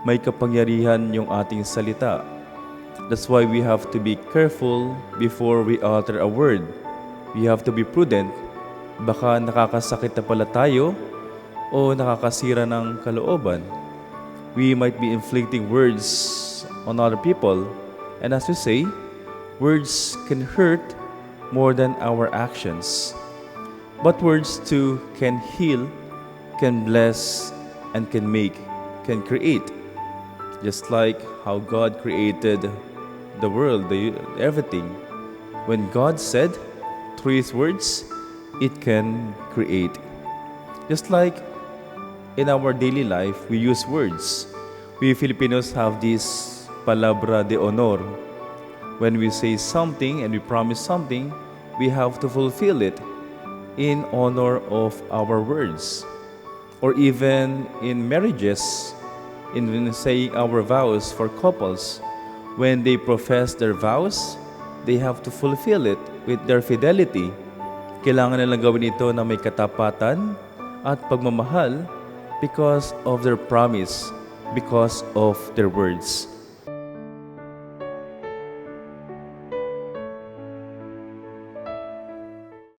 May kapangyarihan yung ating salita. That's why we have to be careful before we utter a word. We have to be prudent. Baka nakakasakit na pala tayo o nakakasira ng kalooban. We might be inflicting words on other people. And as we say, words can hurt more than our actions. But words too can heal, can bless, and can create. Just like how God created the world, everything. When God said, through His words, it can create. Just like in our daily life, we use words. We Filipinos have this palabra de honor. When we say something and we promise something, we have to fulfill it in honor of our words. Or even in marriages, in saying our vows for couples, when they profess their vows, they have to fulfill it with their fidelity. Kailangan nilang gawin ito na may katapatan at pagmamahal because of their promise, because of their words.